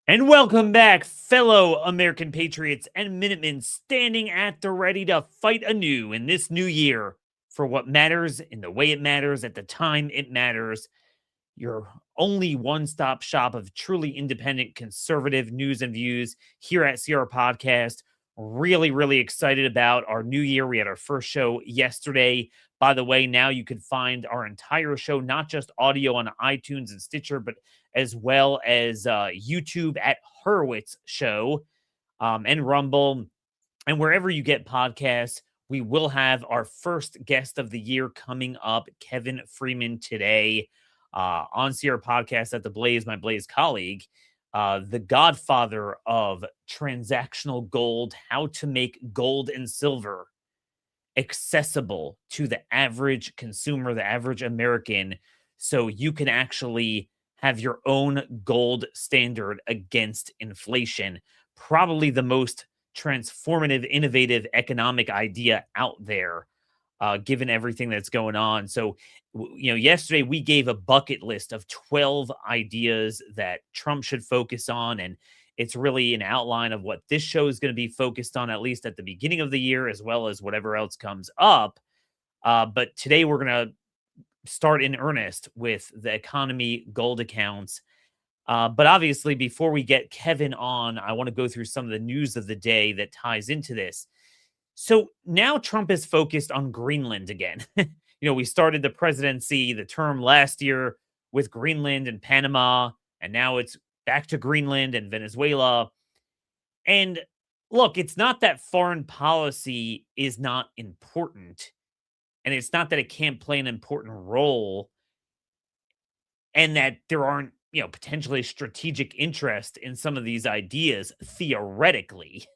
And welcome back, fellow American patriots and Minutemen standing at the ready to fight anew in this new year for what matters in the way it matters at the time it matters. Your only one stop shop of truly independent conservative news and views here at CR Podcast. Really, really excited about our new year. We had our first show yesterday. By the way, now you can find our entire show, not just audio on iTunes and Stitcher, but as well as YouTube at Horowitz Show and Rumble and wherever you get podcasts. We will have our first guest of the year coming up, Kevin Freeman, today on CR Podcast at The Blaze, my Blaze colleague, the godfather of transactional gold, how to make gold and silver accessible to the average consumer, the average American, so you can actually have your own gold standard against inflation. Probably the most transformative, innovative economic idea out there, given everything that's going on. So, yesterday we gave a bucket list of 12 ideas that Trump should focus on. And it's really an outline of what this show is going to be focused on, at least at the beginning of the year, as well as whatever else comes up. But today we're going to start in earnest with the economy gold accounts. But obviously, before we get Kevin on, I want to go through some of the news of the day that ties into this. So now Trump is focused on Greenland again. We started the presidency, the term last year with Greenland and Panama, and now it's back to Greenland and Venezuela. And look, it's not that foreign policy is not important, and it's not that it can't play an important role, and that there aren't, potentially strategic interest in some of these ideas theoretically.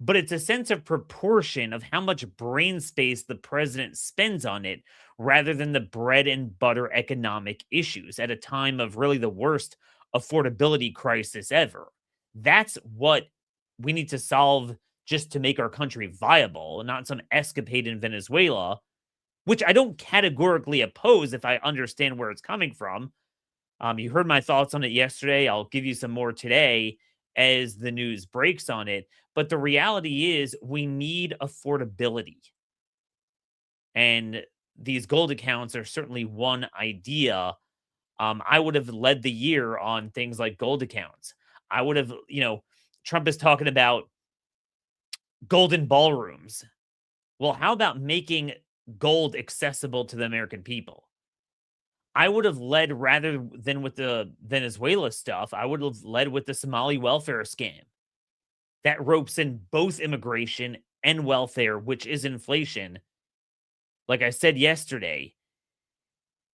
But it's a sense of proportion of how much brain space the president spends on it rather than the bread and butter economic issues at a time of really the worst affordability crisis ever. That's what we need to solve just to make our country viable, not some escapade in Venezuela, which I don't categorically oppose if I understand where it's coming from. You heard my thoughts on it yesterday. I'll give you some more today as the news breaks on it. But the reality is we need affordability. And these gold accounts are certainly one idea. I would have led the year on things like gold accounts. I would have, Trump is talking about golden ballrooms. Well, how about making gold accessible to the American people? I would have led rather than with the Venezuela stuff. I would have led with the Somali welfare scam that ropes in both immigration and welfare, which is inflation. Like I said yesterday,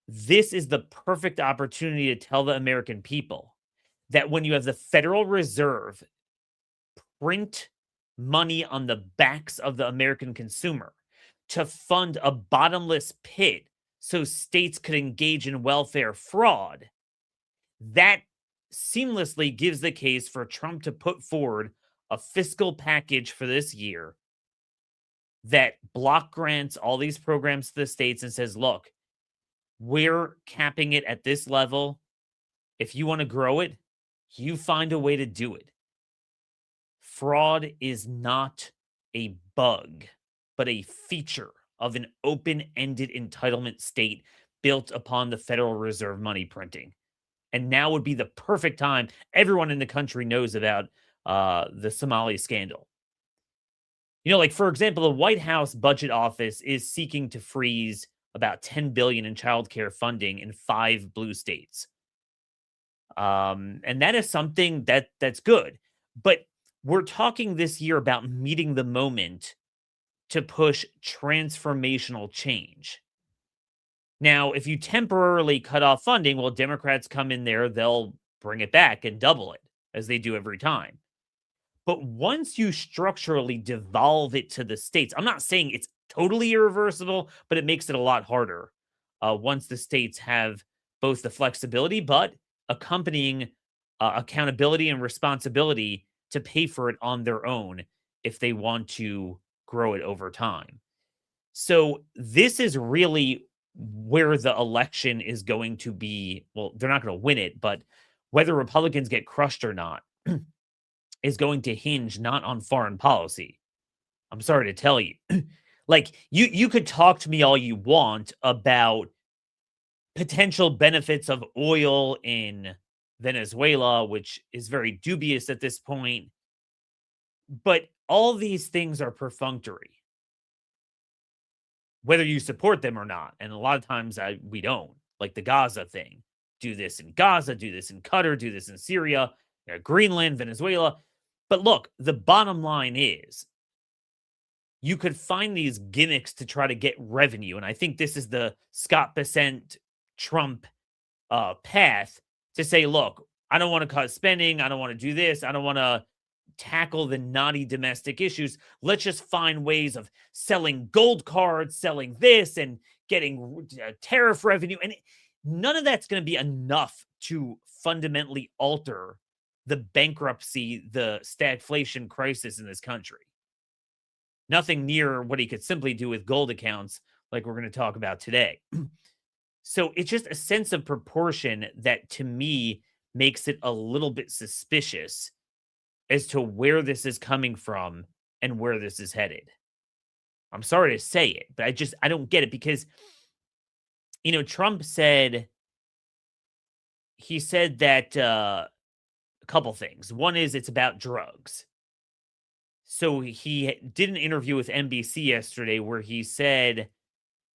this is the perfect opportunity to tell the American people that when you have the Federal Reserve print money on the backs of the American consumer to fund a bottomless pit so states could engage in welfare fraud, that seamlessly gives the case for Trump to put forward a fiscal package for this year that block grants all these programs to the states and says, look, we're capping it at this level. If you want to grow it, you find a way to do it. Fraud is not a bug, but a feature of an open-ended entitlement state built upon the Federal Reserve money printing. And now would be the perfect time. Everyone in the country knows about the Somali scandal. Like, for example, the White House Budget Office is seeking to freeze about $10 billion in childcare funding in 5 blue states. And that is something that's good. But we're talking this year about meeting the moment to push transformational change. Now, if you temporarily cut off funding, well, Democrats come in there, they'll bring it back and double it, as they do every time. But once you structurally devolve it to the states, I'm not saying it's totally irreversible, but it makes it a lot harder once the states have both the flexibility, but accompanying accountability and responsibility to pay for it on their own if they want to grow it over time. So this is really where the election is going to be. Well, they're not going to win it, but whether Republicans get crushed or not is going to hinge not on foreign policy. I'm sorry to tell you. Like, you could talk to me all you want about potential benefits of oil in Venezuela, which is very dubious at this point, but all these things are perfunctory, whether you support them or not. And a lot of times we don't, like the Gaza thing. Do this in Gaza, do this in Qatar, do this in Syria, Greenland, Venezuela. But look, the bottom line is you could find these gimmicks to try to get revenue. And I think this is the Scott Bessent Trump path to say, look, I don't want to cut spending. I don't want to do this. I don't want to tackle the knotty domestic issues. Let's just find ways of selling gold cards, selling this, and getting tariff revenue. And none of that's going to be enough to fundamentally alter the bankruptcy, the stagflation crisis in this country. Nothing near what he could simply do with gold accounts, like we're going to talk about today. So it's just a sense of proportion that, to me, makes it a little bit suspicious as to where this is coming from and where this is headed. I'm sorry to say it, but I don't get it because, Trump said that a couple things. One is it's about drugs. So he did an interview with NBC yesterday where he said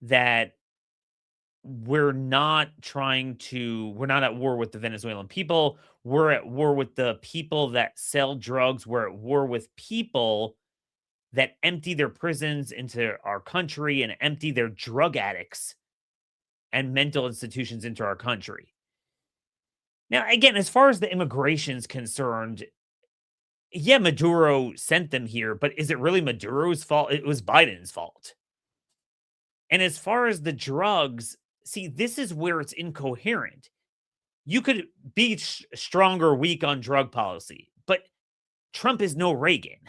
that we're not at war with the Venezuelan people. We're at war with the people that sell drugs. We're at war with people that empty their prisons into our country and empty their drug addicts and mental institutions into our country. Now, again, as far as the immigration is concerned, yeah, Maduro sent them here, but is it really Maduro's fault? It was Biden's fault. And as far as the drugs, see, this is where it's incoherent. You could be strong or weak on drug policy, but Trump is no Reagan.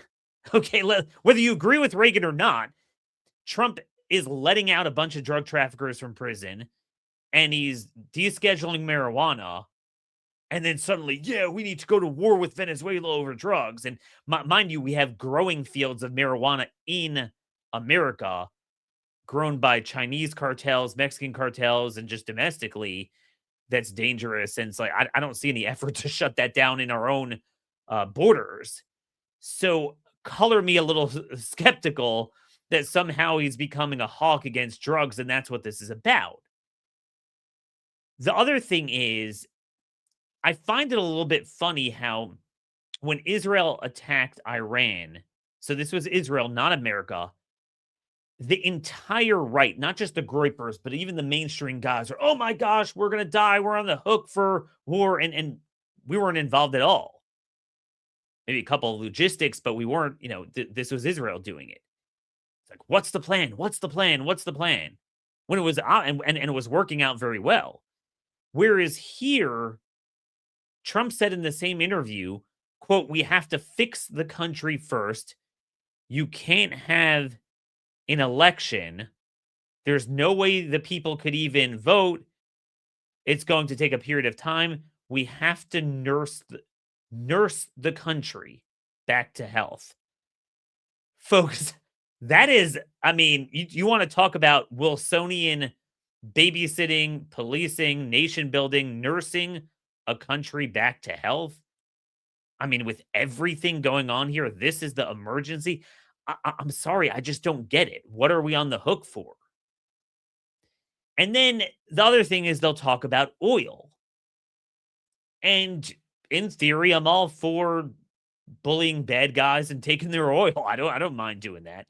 Okay, whether you agree with Reagan or not, Trump is letting out a bunch of drug traffickers from prison, and he's descheduling marijuana. And then suddenly, yeah, we need to go to war with Venezuela over drugs. And mind you, we have growing fields of marijuana in America, grown by Chinese cartels, Mexican cartels, and just domestically. That's dangerous. And it's like, I don't see any effort to shut that down in our own borders. So color me a little skeptical that somehow he's becoming a hawk against drugs, and that's what this is about. The other thing is, I find it a little bit funny how when Israel attacked Iran, so this was Israel, not America, the entire right, not just the groypers, but even the mainstream guys are, oh my gosh, we're going to die. We're on the hook for war. And we weren't involved at all. Maybe a couple of logistics, but we weren't, this was Israel doing it. It's like, what's the plan? What's the plan? What's the plan? When it was out and it was working out very well. Whereas here, Trump said in the same interview, quote, we have to fix the country first. You can't have an election. There's no way the people could even vote. It's going to take a period of time. We have to nurse the country back to health. Folks, that is, you want to talk about Wilsonian babysitting, policing, nation building, nursing a country back to health? With everything going on here, this is the emergency. I'm sorry, I just don't get it. What are we on the hook for? And then the other thing is they'll talk about oil. And in theory, I'm all for bullying bad guys and taking their oil. I don't mind doing that.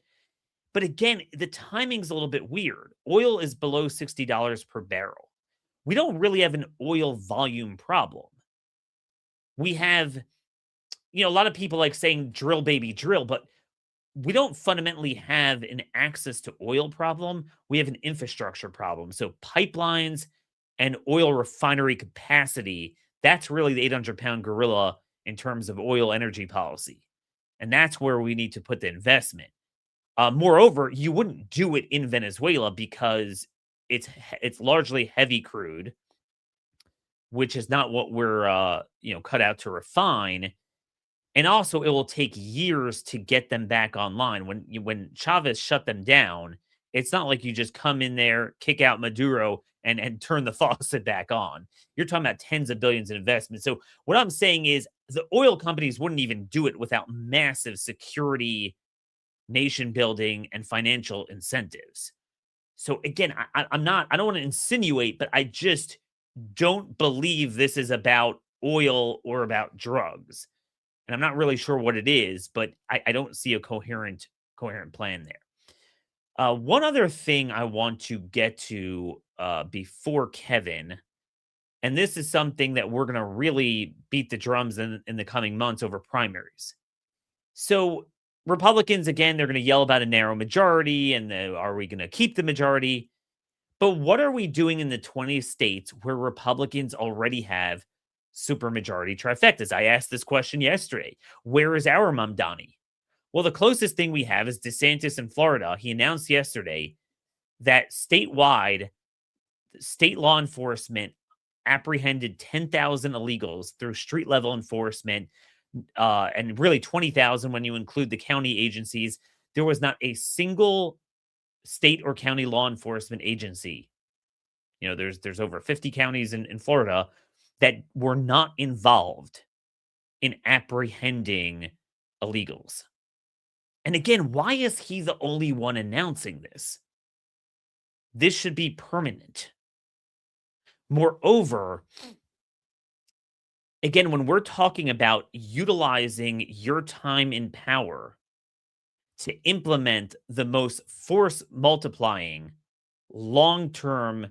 But again, the timing's a little bit weird. Oil is below $60 per barrel. We don't really have an oil volume problem. We have, a lot of people like saying drill, baby, drill, but we don't fundamentally have an access to oil problem. We have an infrastructure problem. So pipelines and oil refinery capacity, that's really the 800-pound gorilla in terms of oil energy policy. And that's where we need to put the investment. Moreover, you wouldn't do it in Venezuela because it's largely heavy crude. which is not what we're cut out to refine. And also, it will take years to get them back online. When Chavez shut them down, it's not like you just come in there, kick out Maduro, and turn the faucet back on. You're talking about tens of billions in investment. So what I'm saying is the oil companies wouldn't even do it without massive security, nation building, and financial incentives. So again, I don't want to insinuate, but I just don't believe this is about oil or about drugs. And I'm not really sure what it is, but I don't see a coherent plan there. One other thing I want to get to before Kevin, and this is something that we're going to really beat the drums in the coming months over primaries. So Republicans, again, they're going to yell about a narrow majority and are we going to keep the majority? But what are we doing in the 20 states where Republicans already have supermajority trifectas? I asked this question yesterday. Where is our Mamdani? Well, the closest thing we have is DeSantis in Florida. He announced yesterday that statewide, state law enforcement apprehended 10,000 illegals through street level enforcement, and really 20,000 when you include the county agencies. There was not a single state or county law enforcement agency. There's over 50 counties in Florida that were not involved in apprehending illegals. And again, why is he the only one announcing this? This should be permanent. Moreover, again, when we're talking about utilizing your time in power to implement the most force multiplying, long term,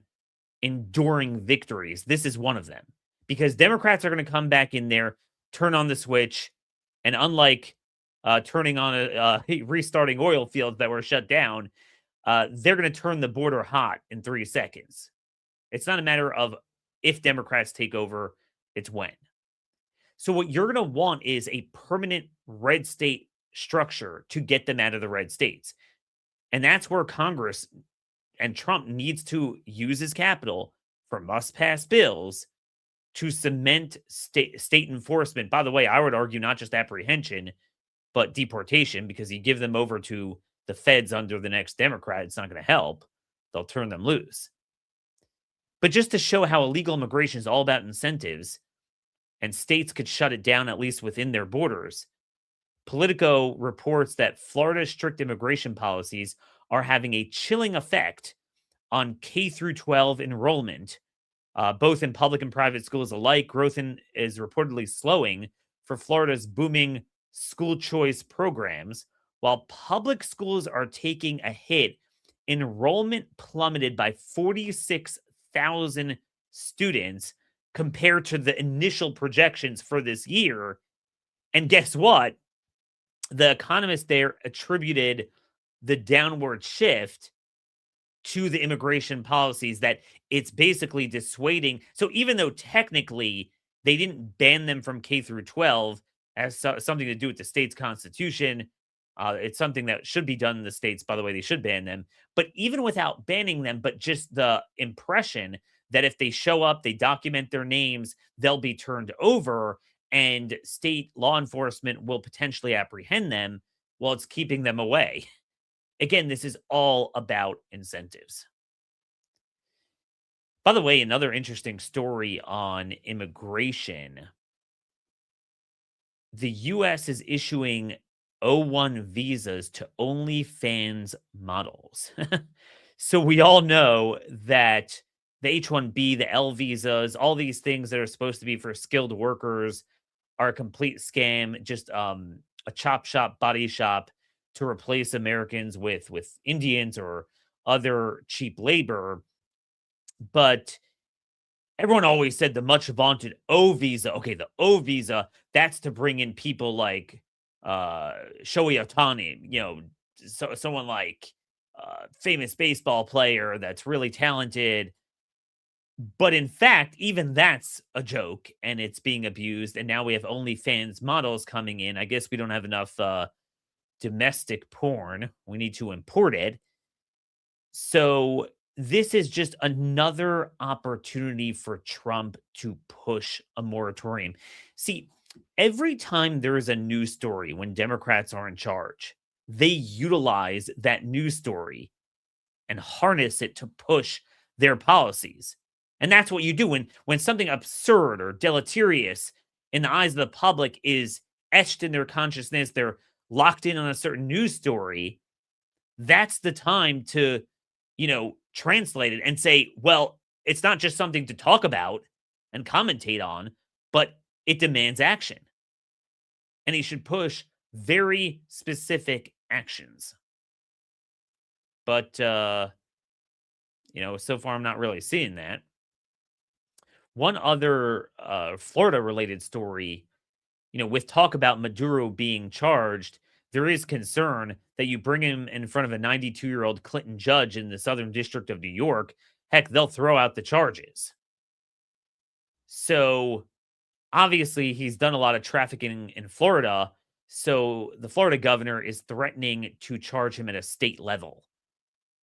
enduring victories, this is one of them. Because Democrats are going to come back in there, turn on the switch, and unlike turning on restarting oil fields that were shut down, they're going to turn the border hot in 3 seconds. It's not a matter of if Democrats take over, it's when. So what you're going to want is a permanent red state structure to get them out of the red states. And that's where Congress and Trump needs to use his capital for must-pass bills to cement state enforcement. By the way, I would argue not just apprehension, but deportation, because you give them over to the feds under the next Democrat, it's not going to help. They'll turn them loose. But just to show how illegal immigration is all about incentives, and states could shut it down at least within their borders, Politico reports that Florida's strict immigration policies are having a chilling effect on K through 12 enrollment, both in public and private schools alike. Growth is reportedly slowing for Florida's booming school choice programs, while public schools are taking a hit. Enrollment plummeted by 46,000 students compared to the initial projections for this year. And guess what? The economists there attributed the downward shift to the immigration policies, that it's basically dissuading. So even though technically they didn't ban them from K through 12, has something to do with the state's constitution, it's something that should be done in the states. By the way, they should ban them. But even without banning them, but just the impression that if they show up, they document their names, they'll be turned over, and state law enforcement will potentially apprehend them, well, it's keeping them away. Again, this is all about incentives. By the way, another interesting story on immigration. The US is issuing O1 visas to OnlyFans models. So we all know that the H1B, the L visas, all these things that are supposed to be for skilled workers are a complete scam, just a chop shop, body shop to replace Americans with Indians or other cheap labor. But everyone always said the much vaunted O visa. Okay, the O visa, that's to bring in people like Shohei Ohtani, someone like famous baseball player that's really talented. But in fact, even that's a joke and it's being abused. And now we have OnlyFans models coming in. I guess we don't have enough domestic porn. We need to import it. So this is just another opportunity for Trump to push a moratorium. See, every time there is a news story when Democrats are in charge, they utilize that news story and harness it to push their policies. And that's what you do when something absurd or deleterious in the eyes of the public is etched in their consciousness, they're locked in on a certain news story. That's the time to, translate it and say, well, it's not just something to talk about and commentate on, but it demands action. And he should push very specific actions. But, so far I'm not really seeing that. One other Florida related story, with talk about Maduro being charged, there is concern that you bring him in front of a 92-year-old Clinton judge in the Southern District of New York. Heck, they'll throw out the charges. So obviously, he's done a lot of trafficking in Florida. So the Florida governor is threatening to charge him at a state level.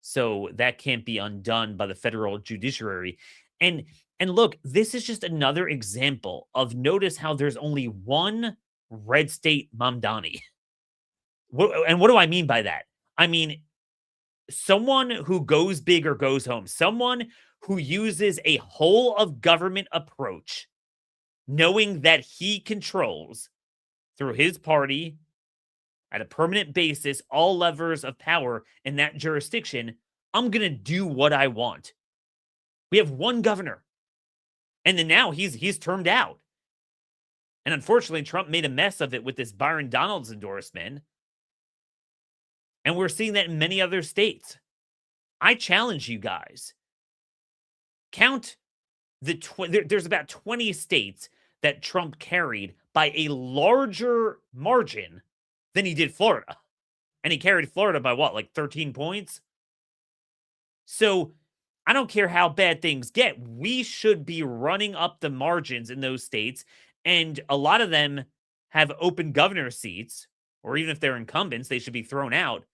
So that can't be undone by the federal judiciary. And look, this is just another example of notice how there's only one red state Mamdani. What do I mean by that? I mean, someone who goes big or goes home, someone who uses a whole of government approach, knowing that he controls through his party at a permanent basis all levers of power in that jurisdiction. I'm going to do what I want. We have one governor. And then now he's termed out. And unfortunately, Trump made a mess of it with this Byron Donalds endorsement. And we're seeing that in many other states. I challenge you guys. Count there's about 20 states that Trump carried by a larger margin than he did Florida. And he carried Florida by what, like 13 points? So I don't care how bad things get. We should be running up the margins in those states. And a lot of them have open governor seats, or even if they're incumbents, they should be thrown out.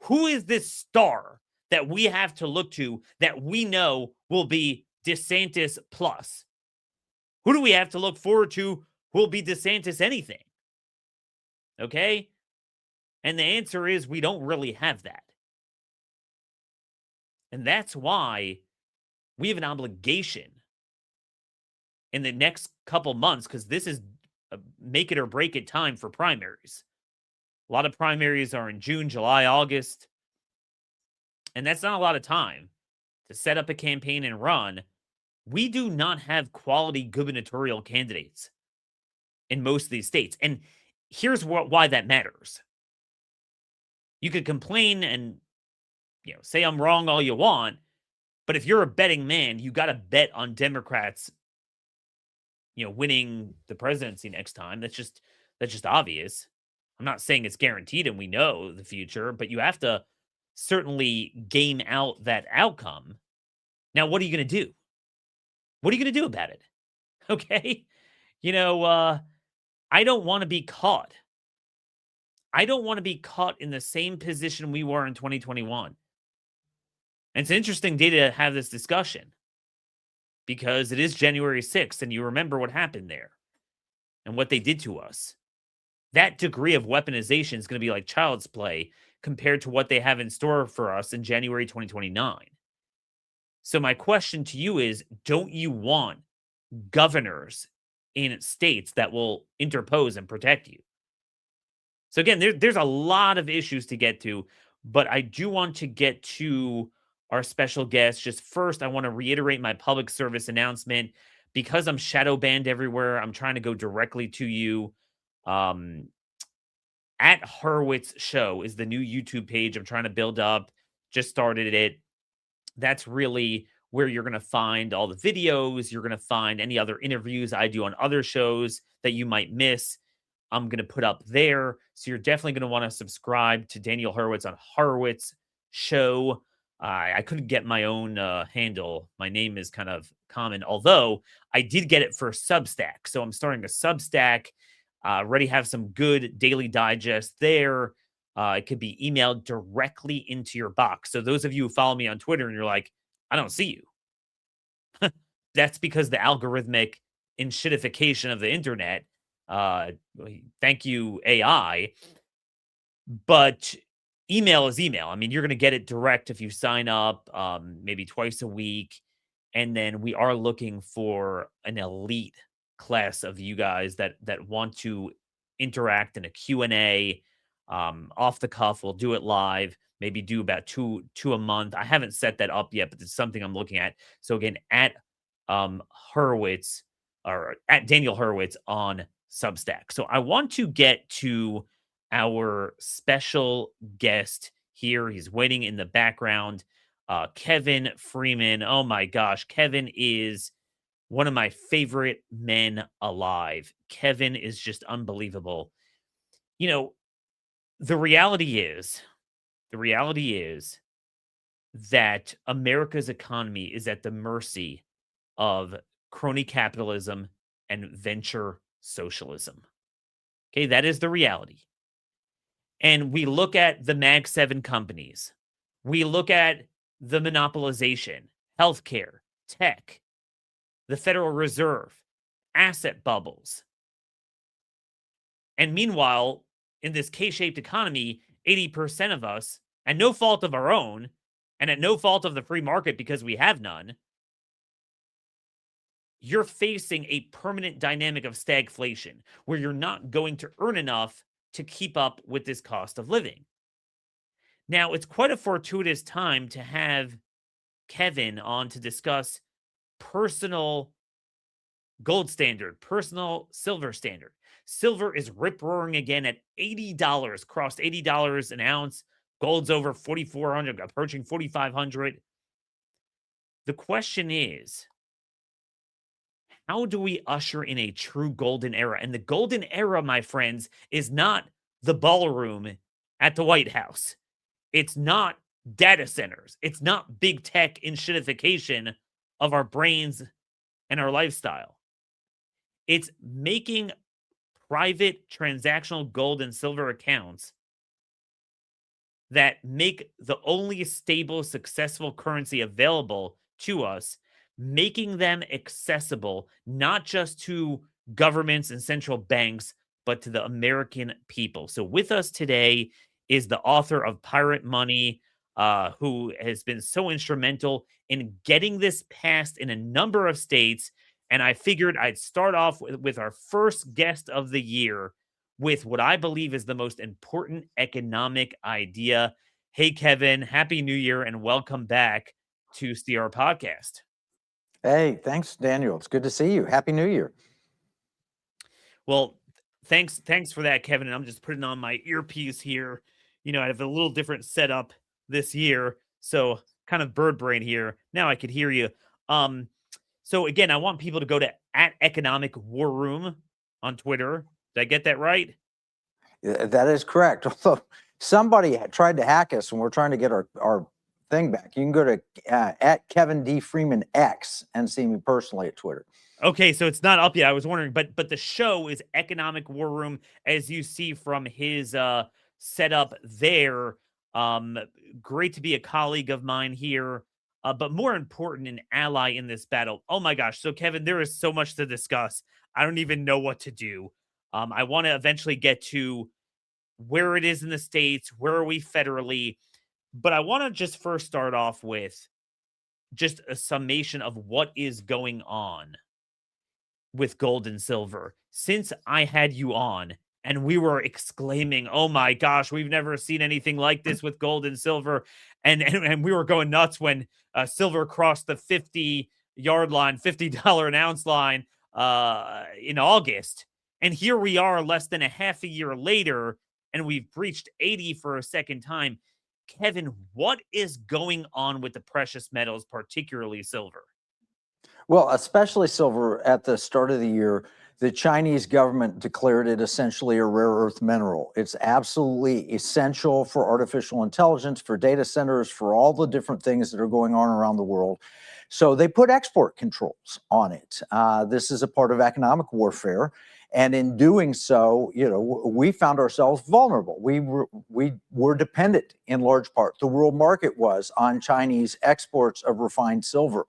Who is this star that we have to look to that we know will be DeSantis plus? Who do we have to look forward to who will be DeSantis anything? Okay? And the answer is we don't really have that. And that's why we have an obligation in the next couple months, because this is a make it or break it time for primaries. A lot of primaries are in June, July, August. And that's not a lot of time to set up a campaign and run. We do not have quality gubernatorial candidates in most of these states. And here's why that matters. You could complain and say I'm wrong all you want, but if you're a betting man, you got to bet on Democrats winning the presidency next time. That's just obvious. I'm not saying it's guaranteed and we know the future, but you have to certainly game out that outcome. Now, what are you going to do? What are you going to do about it? Okay? I don't want to be caught. I don't want to be caught in the same position we were in 2021. And it's an interesting day to have this discussion because it is January 6th, and you remember what happened there and what they did to us. That degree of weaponization is going to be like child's play compared to what they have in store for us in January 2029. So my question to you is, don't you want governors in states that will interpose and protect you? So again, there's a lot of issues to get to, but I do want to get to our special guest. Just first, I want to reiterate my public service announcement. Because I'm shadow banned everywhere, I'm trying to go directly to you. At Horowitz Show is the new YouTube page I'm trying to build up. Just started it. That's really where you're going to find all the videos. You're going to find any other interviews I do on other shows that you might miss. I'm going to put up there. So you're definitely going to want to subscribe to Daniel Horowitz on Horowitz Show. I couldn't get my own handle. My name is kind of common, although I did get it for Substack. So I'm starting a Substack. Already have some good daily digest there. It could be emailed directly into your box. So those of you who follow me on Twitter and you're like, I don't see you. That's because the algorithmic enshittification of the internet. Uh, Thank you, AI. But email is email. I mean, you're going to get it direct if you sign up, maybe twice a week. And then we are looking for an elite class of you guys that want to interact in a Q&A, off the cuff. We'll do it live, maybe do about two a month. I haven't set that up yet, but it's something I'm looking at. So again, at Horowitz, or at Daniel Horowitz on Substack. So I want to get to our special guest here. He's waiting in the background. Kevin Freeman. Oh my gosh. Kevin is one of my favorite men alive. Kevin is just unbelievable. You know, the reality is, the reality is that America's economy is at the mercy of crony capitalism and venture socialism. Okay, that is the reality. And we look at the Mag 7 companies. We look at the monopolization, healthcare, tech, the Federal Reserve, asset bubbles. And meanwhile, in this K-shaped economy, 80% of us, and no fault of our own, and at no fault of the free market because we have none, you're facing a permanent dynamic of stagflation where you're not going to earn enough to keep up with this cost of living. Now, it's quite a fortuitous time to have Kevin on to discuss personal gold standard, personal silver standard. Silver is rip-roaring again at $80, crossed $80 an ounce. Gold's over 4,400, approaching 4,500. The question is, how do we usher in a true golden era? And the golden era, my friends, is not the ballroom at the White House. It's not data centers. It's not big tech enshittification of our brains and our lifestyle. It's making private transactional gold and silver accounts that make the only stable, successful currency available to us, making them accessible not just to governments and central banks, but to the American people. So with us today is the author of Pirate Money, who has been so instrumental in getting this passed in a number of states. And I figured I'd start off with our first guest of the year with what I believe is the most important economic idea. Hey, Kevin, Happy New Year and welcome back to CR Podcast. Hey, thanks, Daniel. It's good to see you. Happy New Year. Well, thanks for that, Kevin. And I'm just putting on my earpiece here. You know, I have a little different setup this year, so kind of bird brain here. Now I could hear you. So again, I want people to go to @Economic War Room on Twitter. Did I get that right? That is correct. Although somebody tried to hack us and we're trying to get our thing back. You can go to @Kevin D. Freeman X and see me personally at Twitter. Okay, so it's not up yet. I was wondering, but the show is Economic War Room, as you see from his setup there. Great to be a colleague of mine here, but more important, an ally in this battle. Oh my gosh! So Kevin, there is so much to discuss. I don't even know what to do. I want to eventually get to where it is in the states, where are we federally, but I want to just first start off with just a summation of what is going on with gold and silver since I had you on and we were exclaiming, "Oh my gosh, we've never seen anything like this with gold and silver," and we were going nuts when silver crossed the 50-yard line, $50 an ounce line in August, and here we are, less than a half a year later, and we've breached 80 for a second time. Kevin, what is going on with the precious metals, particularly silver? Well, especially silver. At the start of the year, the Chinese government declared it essentially a rare earth mineral. It's absolutely essential for artificial intelligence, for data centers, for all the different things that are going on around the world. So they put export controls on it. This is a part of economic warfare. And in doing so, we found ourselves vulnerable. We were dependent in large part. The world market was on Chinese exports of refined silver.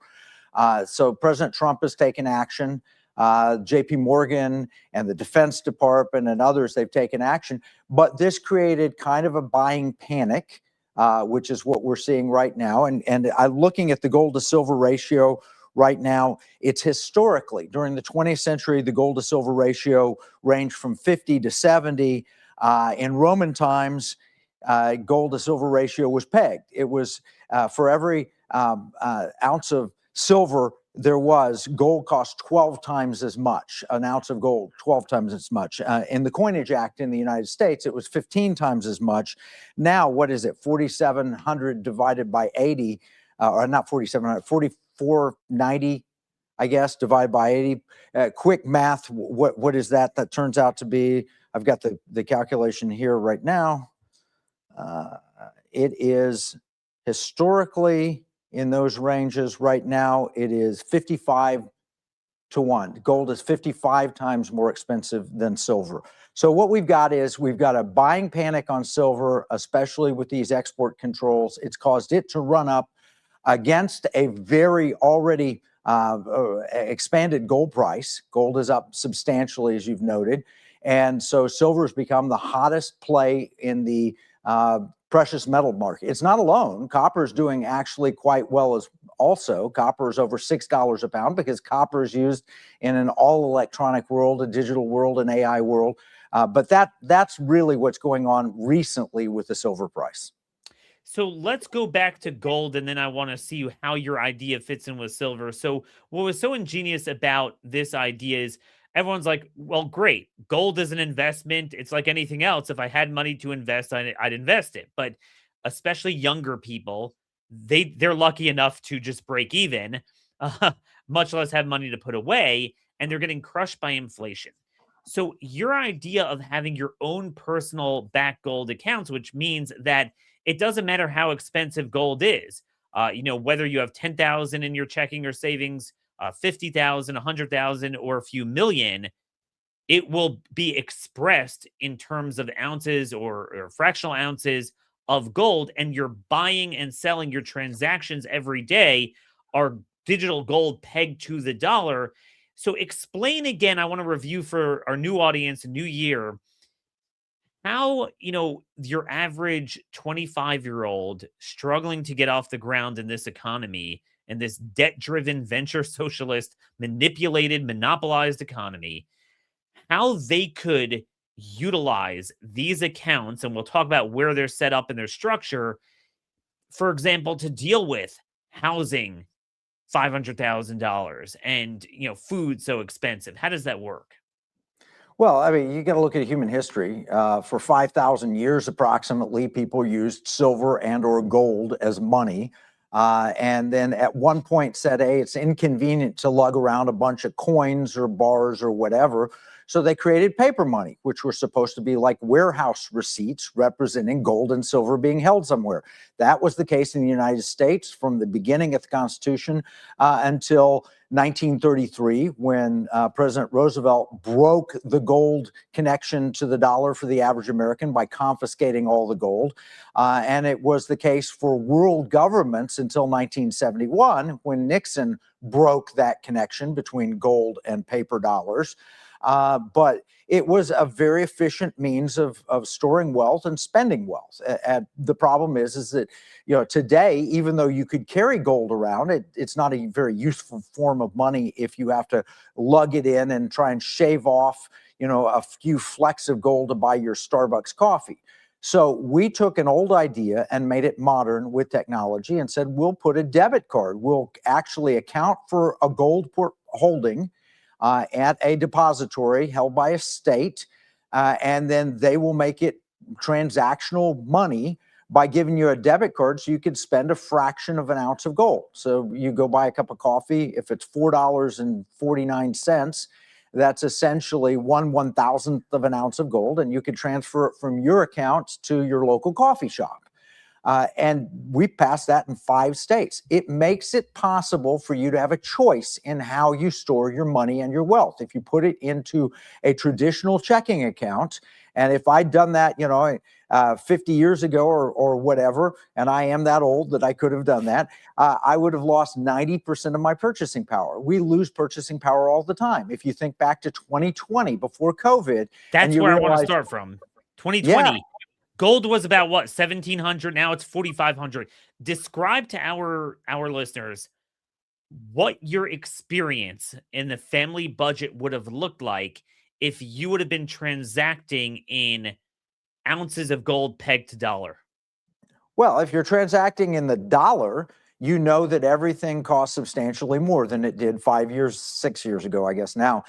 So President Trump has taken action. JP Morgan and the Defense Department and others, they've taken action. But this created kind of a buying panic, which is what we're seeing right now. And I'm looking at the gold to silver ratio right now. It's historically, during the 20th century, the gold to silver ratio ranged from 50 to 70. In Roman times, gold to silver ratio was pegged. It was for every ounce of silver there was, gold cost 12 times as much, an ounce of gold, 12 times as much. In the Coinage Act in the United States, it was 15 times as much. Now, what is it, 4,700 divided by 80, or not 4,700, 4,490, I guess, divided by 80. Quick math, what is that? That turns out to be, I've got the calculation here right now. It is historically, in those ranges right now, it is 55 to 1. Gold is 55 times more expensive than silver. So what we've got is we've got a buying panic on silver, especially with these export controls. It's caused it to run up against a very already expanded gold price. Gold is up substantially, as you've noted. And so silver has become the hottest play in the precious metal market. It's not alone. Copper is doing actually quite well as also. Copper is over $6 a pound because copper is used in an all electronic world, a digital world, an AI world. But that's really what's going on recently with the silver price. So let's go back to gold, and then I want to see how your idea fits in with silver. So what was so ingenious about this idea is everyone's like, well, great. Gold is an investment. It's like anything else. If I had money to invest, I'd invest it. But especially younger people, they're lucky enough to just break even, much less have money to put away, and they're getting crushed by inflation. So your idea of having your own personal back gold accounts, which means that it doesn't matter how expensive gold is, whether you have 10,000 in your checking or savings, 50,000, 100,000, or a few million, it will be expressed in terms of ounces or fractional ounces of gold, and you're buying and selling your transactions every day are digital gold pegged to the dollar. So explain again, I want to review for our new audience, new year, how, your average 25-year-old struggling to get off the ground in this economy and this debt-driven venture socialist manipulated, monopolized economy, how they could utilize these accounts, and we'll talk about where they're set up in their structure, for example, to deal with housing $500,000 and, food so expensive. How does that work? Well, I mean, you got to look at human history. For 5,000 years, approximately, people used silver and or gold as money. And then at one point said, hey, it's inconvenient to lug around a bunch of coins or bars or whatever. So they created paper money, which were supposed to be like warehouse receipts representing gold and silver being held somewhere. That was the case in the United States from the beginning of the Constitution until 1933, when President Roosevelt broke the gold connection to the dollar for the average American by confiscating all the gold. And it was the case for world governments until 1971, when Nixon broke that connection between gold and paper dollars. But it was a very efficient means of storing wealth and spending wealth. And the problem is that, today, even though you could carry gold around, it's not a very useful form of money if you have to lug it in and try and shave off, a few flecks of gold to buy your Starbucks coffee. So we took an old idea and made it modern with technology and said, we'll put a debit card. We'll actually account for a gold holding at a depository held by a state, and then they will make it transactional money by giving you a debit card so you could spend a fraction of an ounce of gold. So you go buy a cup of coffee, if it's $4.49, that's essentially 1/1000th of an ounce of gold, and you could transfer it from your account to your local coffee shop. And we passed that in 5 states. It makes it possible for you to have a choice in how you store your money and your wealth. If you put it into a traditional checking account, and if I'd done that, 50 years ago or whatever, and I am that old that I could have done that, I would have lost 90% of my purchasing power. We lose purchasing power all the time. If you think back to 2020 before COVID, That's you where I want to realize, start from. 2020. yeah. Gold was about what, 1,700? Now it's 4,500. Describe to our listeners what your experience in the family budget would have looked like if you would have been transacting in ounces of gold pegged to dollar. Well, if you're transacting in the dollar, you know that everything costs substantially more than it did 5 years, 6 years ago, I guess now.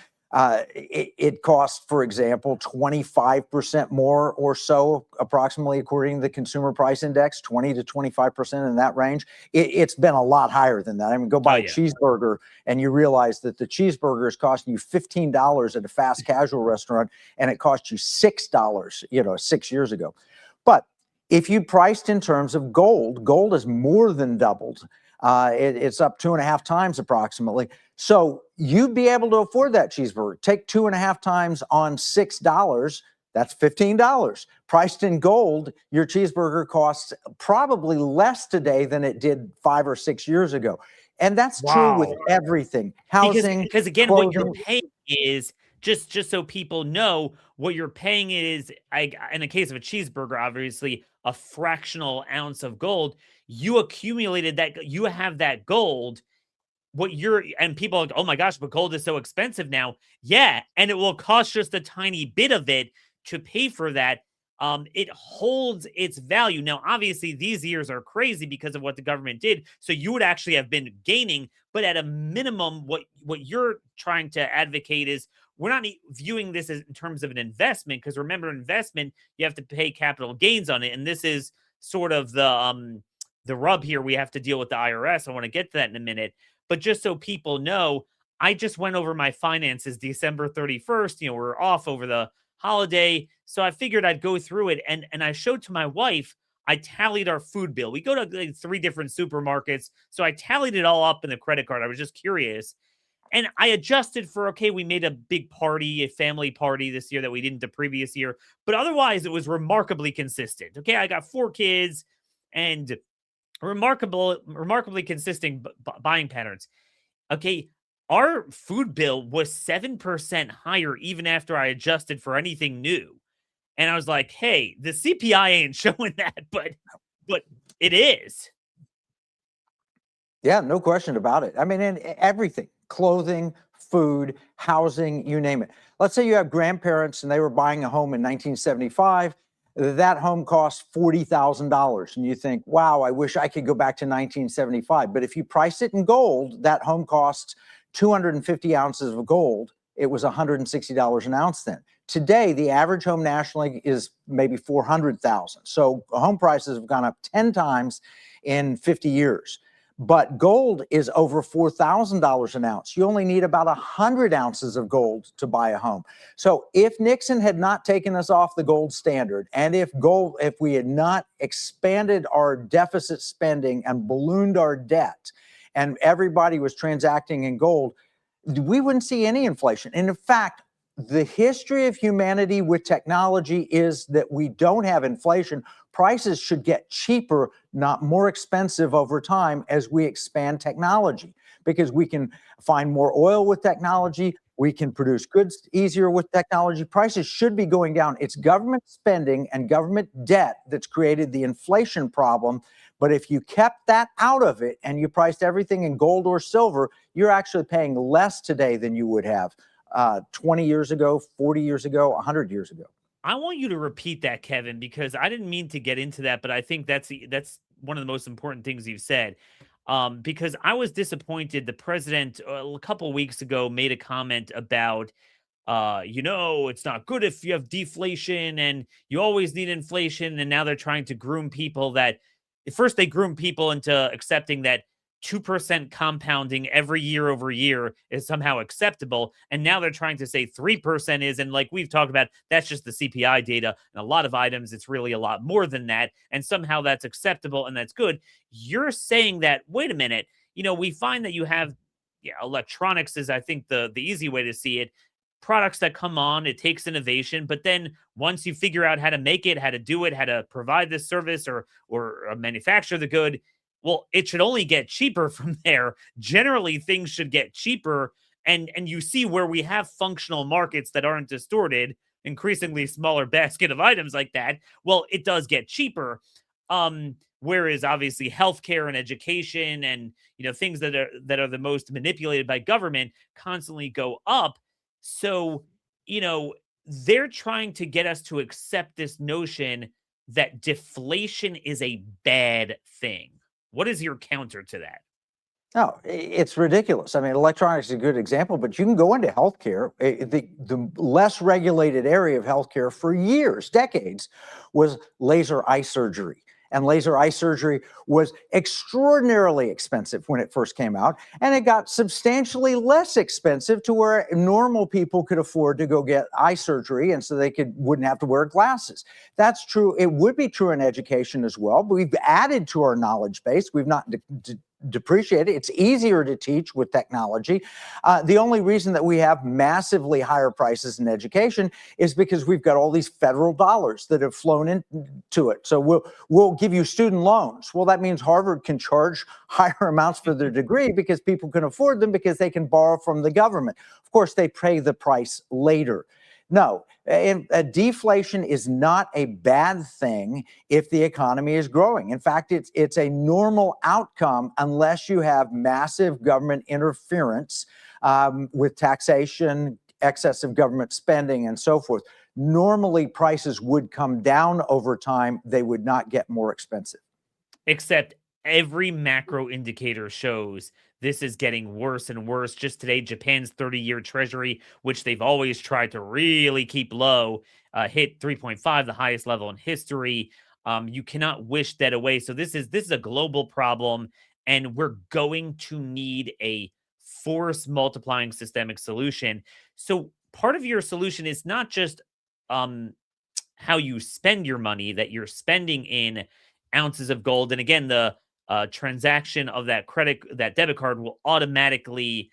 It costs, for example, 25% more or so, approximately, according to the Consumer Price Index, 20 to 25% in that range. It's been a lot higher than that. I mean, go buy a cheeseburger and you realize that the cheeseburger is costing you $15 at a fast casual restaurant, and it cost you $6, 6 years ago. But if you priced in terms of gold, gold has more than doubled. It's up 2.5 times approximately. So you'd be able to afford that cheeseburger. Take 2.5 times on $6, that's $15. Priced in gold, your cheeseburger costs probably less today than it did 5 or 6 years ago. And that's true with everything. Housing, because again, clothing. what you're paying is, just so people know, what you're paying is, in the case of a cheeseburger, obviously a fractional ounce of gold. You accumulated that, you have that gold. And people are like, oh my gosh, but gold is so expensive now. Yeah, and it will cost just a tiny bit of it to pay for that. It holds its value. Now, obviously, these years are crazy because of what the government did. So you would actually have been gaining, but at a minimum, what you're trying to advocate is, we're not viewing this as in terms of an investment, because remember, investment, you have to pay capital gains on it. And this is sort of the rub here. We have to deal with the IRS. I want to get to that in a minute. But just so people know, I just went over my finances December 31st. We're off over the holiday. So I figured I'd go through it. And I showed to my wife, I tallied our food bill. We go to like 3 different supermarkets. So I tallied it all up in the credit card. I was just curious. And I adjusted for, okay, we made a big party, a family party this year that we didn't the previous year. But otherwise, it was remarkably consistent. Okay, I got 4 kids and remarkably consistent buying patterns. Okay, our food bill was 7% higher even after I adjusted for anything new. And I was like, hey, the CPI ain't showing that, but it is. Yeah, no question about it. I mean, and everything, clothing, food, housing, you name it. Let's say you have grandparents and they were buying a home in 1975. That home costs $40,000. And you think, wow, I wish I could go back to 1975. But if you price it in gold, that home costs 250 ounces of gold. It was $160 an ounce then. Today, the average home nationally is maybe 400,000. So home prices have gone up 10 times in 50 years. But gold is over $4,000 an ounce. You only need about 100 ounces of gold to buy a home. So if Nixon had not taken us off the gold standard, and if we had not expanded our deficit spending and ballooned our debt, and everybody was transacting in gold, we wouldn't see any inflation. And in fact, the history of humanity with technology is that we don't have inflation. Prices should get cheaper, not more expensive over time as we expand technology, because we can find more oil with technology. We can produce goods easier with technology. Prices should be going down. It's government spending and government debt that's created the inflation problem. But if you kept that out of it and you priced everything in gold or silver, you're actually paying less today than you would have 20 years ago, 40 years ago, 100 years ago. I want you to repeat that, Kevin, because I didn't mean to get into that, but I think that's one of the most important things you've said. Because I was disappointed. The president a couple weeks ago made a comment about, it's not good if you have deflation and you always need inflation. And now they're trying to groom people that first they groom people into accepting that 2% compounding every year over year is somehow acceptable. And now they're trying to say 3% is. And like we've talked about, that's just the CPI data. And a lot of items, it's really a lot more than that. And somehow that's acceptable and that's good. You're saying that, wait a minute, we find that you have, electronics is, I think, the easy way to see it. Products that come on, it takes innovation, but then once you figure out how to make it, how to do it, how to provide this service or manufacture the good, well, it should only get cheaper from there. Generally, things should get cheaper, and you see where we have functional markets that aren't distorted, increasingly smaller basket of items like that. Well, it does get cheaper. Whereas obviously healthcare and education and things that are the most manipulated by government constantly go up. So, they're trying to get us to accept this notion that deflation is a bad thing. What is your counter to that? No, it's ridiculous. I mean, electronics is a good example, but you can go into healthcare. The less regulated area of healthcare for years, decades, was laser eye surgery. And laser eye surgery was extraordinarily expensive when it first came out, and it got substantially less expensive to where normal people could afford to go get eye surgery, and so they wouldn't have to wear glasses. That's true. It would be true in education as well, but we've added to our knowledge base. We've not depreciated. It's easier to teach with technology. The only reason that we have massively higher prices in education is because we've got all these federal dollars that have flown into it. So we'll give you student loans. Well, that means Harvard can charge higher amounts for their degree because people can afford them because they can borrow from the government. Of course, they pay the price later. No, deflation is not a bad thing if the economy is growing. In fact, it's a normal outcome unless you have massive government interference with taxation, excessive government spending, and so forth. Normally, prices would come down over time. They would not get more expensive. Except every macro indicator shows this is getting worse and worse. Just today, Japan's 30-year treasury, which they've always tried to really keep low, hit 3.5, the highest level in history. You cannot wish that away. So this is a global problem, and we're going to need a force multiplying systemic solution. So part of your solution is not just how you spend your money, that you're spending in ounces of gold. And again, the transaction of that debit card will automatically,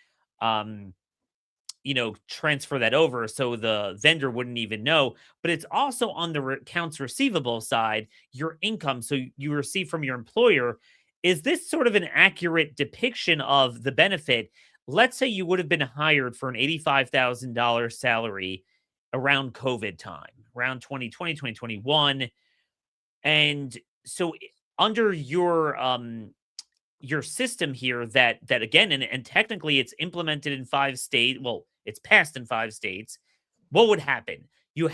transfer that over. So the vendor wouldn't even know, but it's also on the accounts receivable side, your income. So you receive from your employer. Is this sort of an accurate depiction of the benefit? Let's say you would have been hired for an $85,000 salary around COVID time, around 2020, 2021. And so under your system here that again, and technically it's implemented in 5 states. Well, it's passed in 5 states. What would happen? You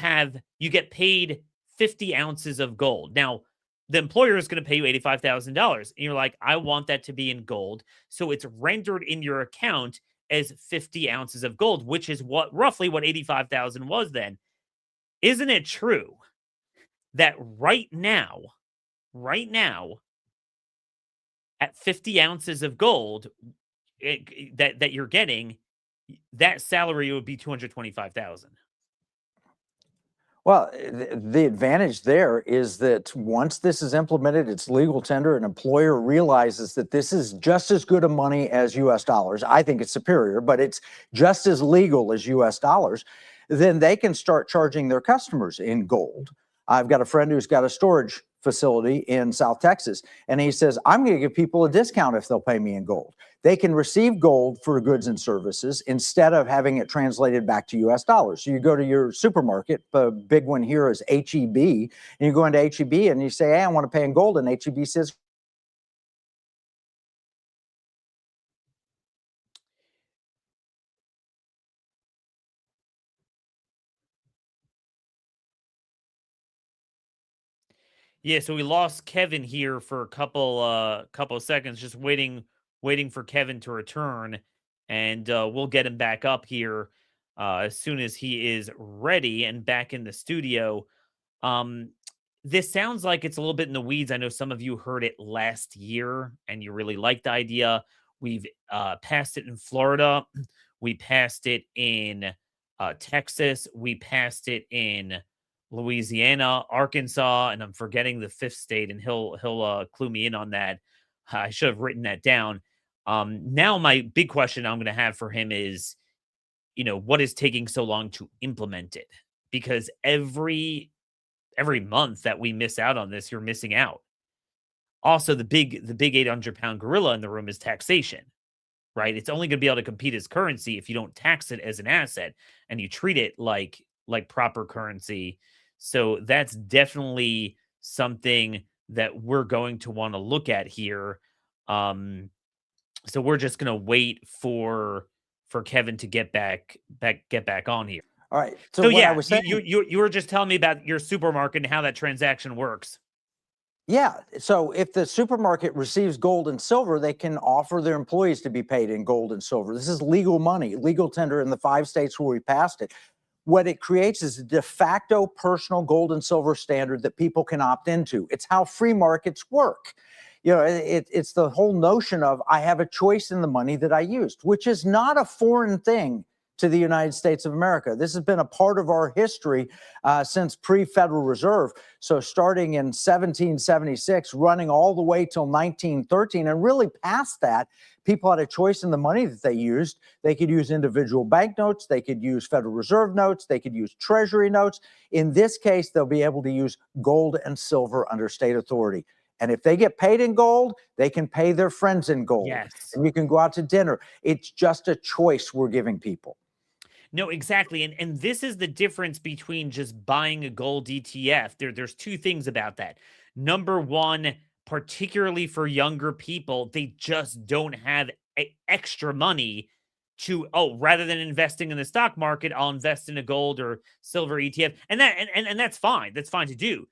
get paid 50 ounces of gold. Now, the employer is going to pay you $85,000. And you're like, I want that to be in gold. So it's rendered in your account as 50 ounces of gold, which is roughly what 85,000 was then. Isn't it true that right now, at 50 ounces of gold that you're getting, that salary would be 225,000? Well, the advantage there is that once this is implemented, it's legal tender. An employer realizes that this is just as good a money as US dollars. I think it's superior, but it's just as legal as US dollars. Then they can start charging their customers in gold. I've got a friend who's got a storage facility in South Texas, and he says, I'm going to give people a discount if they'll pay me in gold. They can receive gold for goods and services instead of having it translated back to US dollars. So you go to your supermarket, the big one here is HEB, and you go into HEB and you say, hey, I want to pay in gold, and HEB says, Yeah, so we lost Kevin here for a couple seconds, just waiting for Kevin to return, and we'll get him back up here as soon as he is ready and back in the studio. Um, this sounds like it's a little bit in the weeds. I know some of you heard it last year and you really liked the idea. We've passed it in Florida. We passed it in Texas. We passed it in Louisiana, Arkansas, and I'm forgetting the fifth state. And he'll clue me in on that. I should have written that down. Now my big question I'm going to have for him is, what is taking so long to implement it? Because every month that we miss out on this, you're missing out. Also, the big 800-pound gorilla in the room is taxation, right? It's only going to be able to compete as currency if you don't tax it as an asset and you treat it like proper currency. So that's definitely something that we're going to want to look at here. So we're just going to wait for Kevin to get back on here. All right. So what yeah, I was saying, you were just telling me about your supermarket and how that transaction works. yeah. So if the supermarket receives gold and silver, they can offer their employees to be paid in gold and silver. This is legal money, legal tender in the 5 states where we passed it. What it creates is a de facto personal gold and silver standard that people can opt into. It's how free markets work. It's the whole notion of I have a choice in the money that I used, which is not a foreign thing to the United States of America. This has been a part of our history since pre-Federal Reserve. So starting in 1776, running all the way till 1913, and really past that, people had a choice in the money that they used. They could use individual banknotes, they could use Federal Reserve notes, they could use Treasury notes. In this case, they'll be able to use gold and silver under state authority. And if they get paid in gold, they can pay their friends in gold. Yes. And you can go out to dinner. It's just a choice we're giving people. No, exactly. And this is the difference between just buying a gold ETF. There's 2 things about that. Number one, particularly for younger people, they just don't have extra money to, rather than investing in the stock market, I'll invest in a gold or silver ETF. And that's fine. That's fine to do.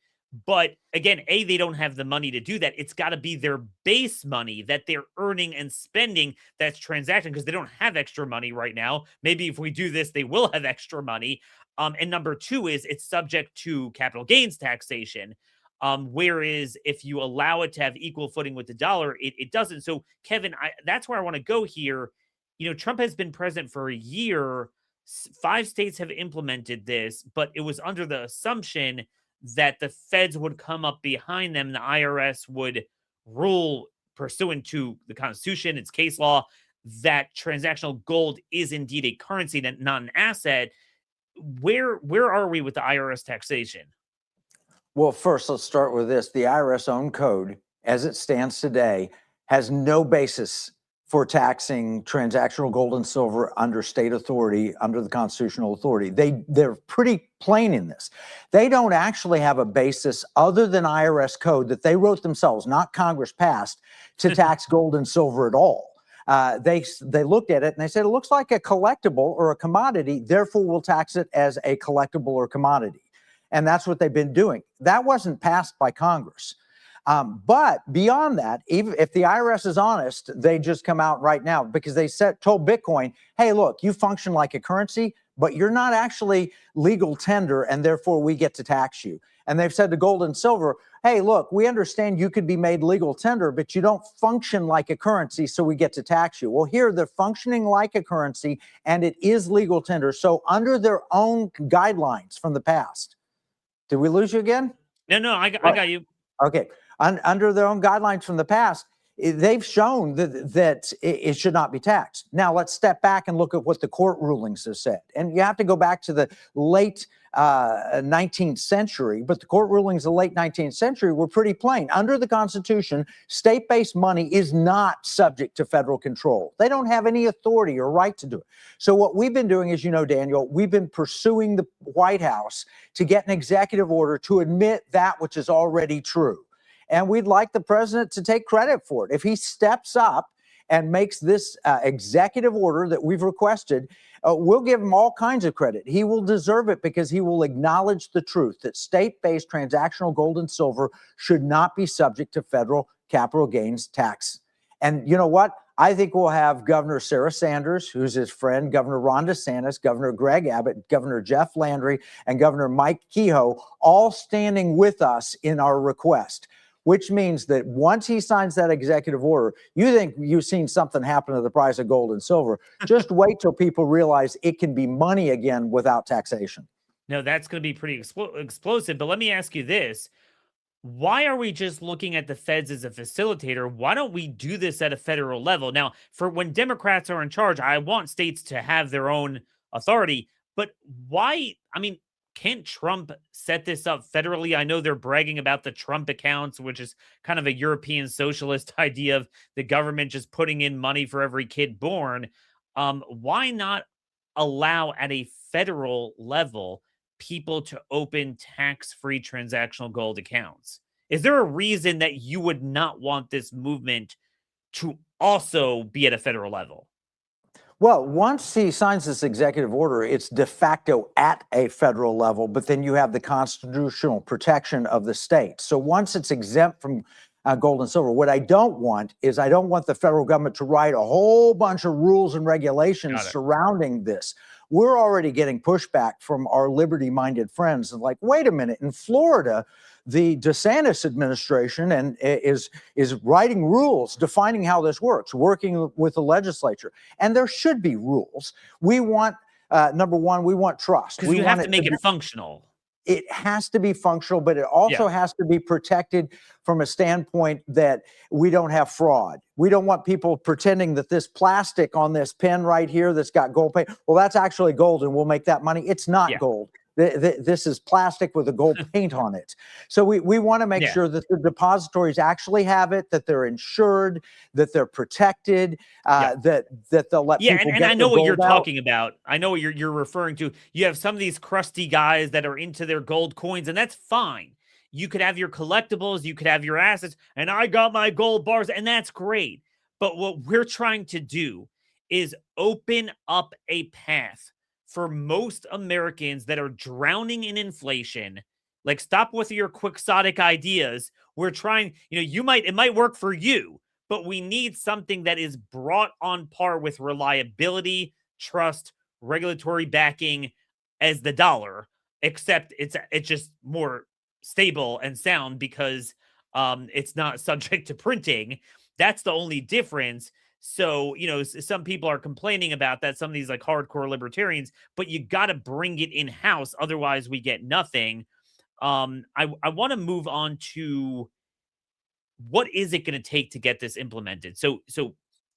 But again, they don't have the money to do that. It's got to be their base money that they're earning and spending that's transacting, because they don't have extra money right now. Maybe if we do this, they will have extra money. And number 2 is it's subject to capital gains taxation. Whereas if you allow it to have equal footing with the dollar, it doesn't. So Kevin, that's where I want to go here. Trump has been president for a year. 5 states have implemented this, but it was under the assumption that the feds would come up behind them. The IRS would rule pursuant to the Constitution, its case law, that transactional gold is indeed a currency, not an asset. Where are we with the IRS taxation? Well, first, let's start with this. The IRS own code, as it stands today, has no basis for taxing transactional gold and silver under state authority, under the constitutional authority. They're pretty plain in this. They don't actually have a basis other than IRS code that they wrote themselves, not Congress passed, to tax gold and silver at all. They looked at it and they said, it looks like a collectible or a commodity, therefore we'll tax it as a collectible or commodity. And that's what they've been doing. That wasn't passed by Congress. But beyond that, even if the IRS is honest, they just come out right now because they told Bitcoin, hey, look, you function like a currency, but you're not actually legal tender, and therefore we get to tax you. And they've said to gold and silver, hey, look, we understand you could be made legal tender, but you don't function like a currency, so we get to tax you. Well, here they're functioning like a currency, and it is legal tender. So under their own guidelines from the past, did we lose you again? No, I got you. Okay. Under their own guidelines from the past, they've shown that it should not be taxed. Now, let's step back and look at what the court rulings have said. And you have to go back to the late 19th century, but the court rulings of the late 19th century were pretty plain. Under the Constitution, state-based money is not subject to federal control. They don't have any authority or right to do it. So what we've been doing, as you know, Daniel, we've been pursuing the White House to get an executive order to admit that which is already true. And we'd like the president to take credit for it. If he steps up and makes this executive order that we've requested, we'll give him all kinds of credit. He will deserve it because he will acknowledge the truth that state-based transactional gold and silver should not be subject to federal capital gains tax. And you know what? I think we'll have Governor Sarah Sanders, who's his friend, Governor Ron DeSantis, Governor Greg Abbott, Governor Jeff Landry, and Governor Mike Kehoe all standing with us in our request, which means that once he signs that executive order, you think you've seen something happen to the price of gold and silver. Just wait till people realize it can be money again without taxation. No, that's going to be pretty explosive. But let me ask you this. Why are we just looking at the feds as a facilitator? Why don't we do this at a federal level? Now, for when Democrats are in charge, I want states to have their own authority. But why? I mean, can't Trump set this up federally? I know they're bragging about the Trump accounts, which is kind of a European socialist idea of the government just putting in money for every kid born. Why not allow at a federal level people to open tax-free transactional gold accounts? Is there a reason that you would not want this movement to also be at a federal level? Well, once he signs this executive order, it's de facto at a federal level, but then you have the constitutional protection of the state. So once it's exempt from gold and silver, what I don't want is I don't want the federal government to write a whole bunch of rules and regulations surrounding this. We're already getting pushback from our liberty-minded friends. And like, wait a minute, in Florida, the DeSantis administration is writing rules defining how this works, working with the legislature. And there should be rules. We want, number one, we want trust. Because you have to make it functional. It has to be functional, but it also has to be protected from a standpoint that we don't have fraud. We don't want people pretending that this plastic on this pen right here that's got gold paint, well, that's actually gold and we'll make that money. It's not gold. This is plastic with a gold paint on it. So we want to make sure that the depositories actually have it, that they're insured, that they're protected, that they'll let people and get I know what you're out. talking about. I know what you're referring to. You have some of these crusty guys that are into their gold coins, and that's fine. You could have your collectibles, you could have your assets, and I got my gold bars, and that's great. But what we're trying to do is open up a path for most Americans that are drowning in inflation. Like, stop with your quixotic ideas. We're trying, it might work for you, but we need something that is brought on par with reliability, trust, regulatory backing as the dollar, except it's just more stable and sound because it's not subject to printing. That's the only difference. So, some people are complaining about that, some of these like hardcore libertarians, but you got to bring it in-house. Otherwise we get nothing. I want to move on to what is it going to take to get this implemented? So